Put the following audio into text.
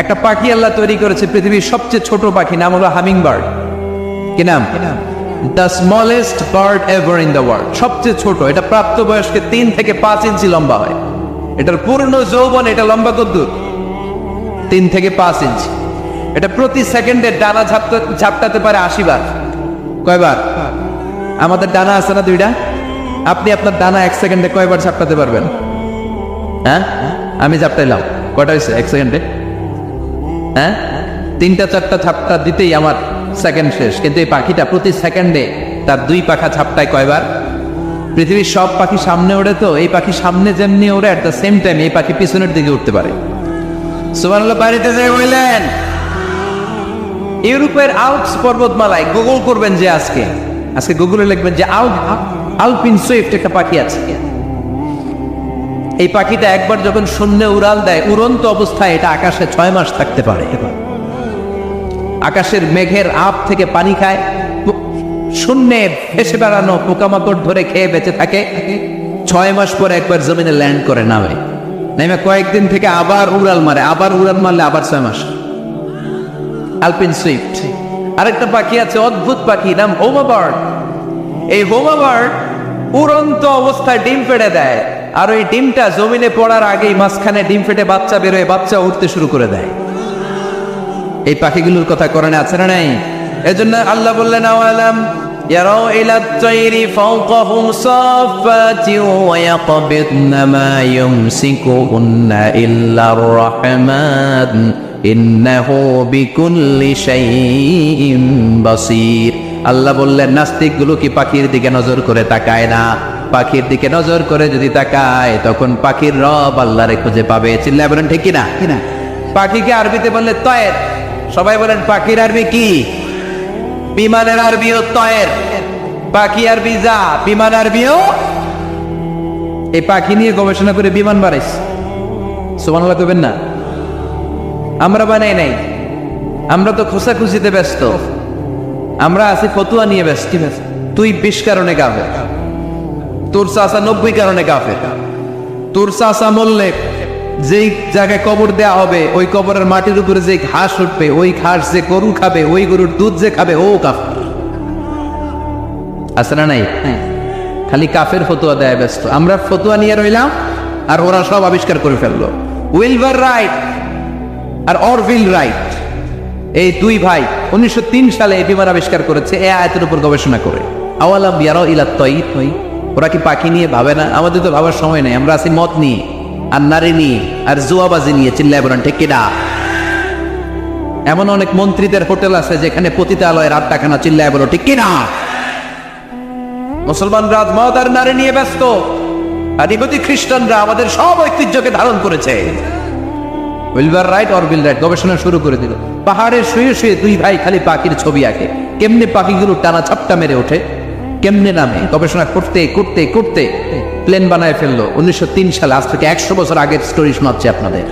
একটা পাখি আল্লাহ তৈরি করেছে, পৃথিবীর সবচেয়ে ছোট পাখি, নাম হলো হামিং বার্ড। কি নাম? The smallest bird ever in the world. সবচেয়ে ছোট, এটা প্রাপ্তবয়স্কে 3 থেকে 5 ইঞ্চি লম্বা হয়। এটার পূর্ণ যৌবন, এটা লম্বা কদ্দুর 3 থেকে 5 ইঞ্চি। এটা প্রতি সেকেন্ডে ডানা ঝাপটাতে পারে 80 বার। কয়বার? আমাদের ডানা আছে না 2টা, আপনি আপনার ডানা 1 সেকেন্ডে কয়বার ঝাপটাতে পারবেন? হ্যাঁ, আমি ঝাপটাইলাম, কয়টা হয়েছে 1 সেকেন্ডে? হ্যাঁ, 3টা 4টা ঝাপটা দিতেই আমার সেকেন্ড শেষ। কিন্তু এই পাখিটা প্রতি সেকেন্ডে তার 2 পাখা ঝাপটায় কয়বার? পৃথিবীর সব পাখি সামনে ওড়ে, তো এই পাখি সামনে যেমনি ওড়ে, অ্যাট দ্য সেম টাইম এই পাখি পিছনের দিকে উঠতে পারে। সুবহানাল্লাহ। বাড়িতে যাই বললেন, ইউরোপের আল্পস পর্বতমালায় গুগল করবেন যে আজকে গুগলে লিখবেন যে আলপিন সুইফট একটা পাখি আছে। এই পাখিটা একবার যখন শূন্যে উড়াল দেয়, উড়ন্ত অবস্থায় এটা আকাশে 6 মাস থাকতে পারে। আকাশের মেঘের আপ থেকে পানি খায়, শূন্যে ভেসে বেড়ানো পোকামাকড় ধরে খেয়ে বেঁচে থাকে। 6 মাস পর একবার জমিনে ল্যান্ড করে, নামে কয়েকদিন থেকে আবার উড়াল মারে, আবার উড়াল মারলে আবার 6 মাস। আলপিন সুইফট। আরেকটা পাখি আছে, অদ্ভুত পাখি, নাম হোমা বার্ড। এই হোমা বার্ড উড়ন্ত অবস্থায় ডিম ফেটে দেয়, আর ওই ডিমটা জমিনে পড়ার আগেই মাঝখানে ডিম ফেটে বাচ্চা বেরোয়, বাচ্চা উঠতে শুরু করে দেয়। এই পাখিগুলোর কথা কোরআনে আছে না নাই? এজন্য আল্লাহ বললেন, আওয়ালাম ইয়ারাউ ইলাত তায়রি ফাওকাহুম সাফাতিন ওয়া ইয়াকবিদনা মা ইউমসিকুহুন্না ইল্লার রাহমান ইন্নাহু বিকুল্লি শাইইন বাসীর। আল্লাহ বললেন, নাস্তিকগুলো কি পাখির দিকে নজর করে তাকায় না? পাখির দিকে নজর করে যদি তাকায়, তখন পাখির রব আল্লাহরে খুঁজে পাবে। চিল্লায় বলেন ঠিক কিনা? পাখিকে আরবিতে বললে তয়ের। সবাই বলেন পাখির আরবি কি? বিমানের আরবিও তয়ের। পাখি আরবি যা, বিমান আরবিও। এই পাখি নিয়ে গবেষণা করে বিমান বানাইছে। সুবহানাল্লাহ কইবেন না? আমরা বানাই নাই, আমরা তো খোঁচাখুচিতে ব্যস্ত। আমরা আছি ফতুয়া নিয়ে ব্যস্ত। তুই 20 কারণে কাফের, তোর চাচা 90 কারণে কাফের। তোর চাচা মরলে যেই জায়গায় কবর দেয়া হবে, ওই কবরের মাটির উপরে যে ঘাস উঠবে, ওই ঘাস যে গরু খাবে, ওই গরুর দুধ যে খাবে, ও কাফের। আছে না নাই? খালি কাফের ফতুয়া দেয় ব্যস্ত। আমরা ফতুয়া নিয়ে রইলাম, আর ওরা সব আবিষ্কার করে ফেললো। উইলবার রাইট আর অরভিল রাইট, এই 2 ভাই 1903 সালে এই বিমান আবিষ্কার করেছে, এই আয়াতের উপর গবেষণা করে। আওয়ালাম ইয়ারাউ ইলাত তায়র, ওরা কি পাখি নিয়ে ভাবে না? আমাদের তো ভাবার সময় নেই, আমরা আছি মদ নিয়ে, আর নারী নিয়ে, আর জুয়াবাজি নিয়ে। চিল্লায় বলেন ঠিক কিনা? এমন অনেক মন্ত্রীদের হোটেল আছে যেখানে পতিতালয়ের আড্ডাখানা। চিল্লায় বলো ঠিক কিনা? মুসলমানরা মদ আর নারী নিয়ে ব্যস্ত, আর ইহুদি খ্রিস্টানরা আমাদের সব ঐতিহ্যকে ধারণ করেছে। উইলবার রাইট অরভিল রাইট গবেষণা শুরু করে দিল। পাহাড়ে শুয়ে শুয়ে 2 ভাই খালি পাখির ছবি আঁকে, কেমনে পাখিগুলো টানা ছাপটা মেরে ওঠে, কেমনে নামে। গবেষণা করতে করতে করতে প্লেন বানায় ফেললো 1903 সালে। আজ থেকে 100 বছর আগের স্টোরি শোনাচ্ছি আপনাদের।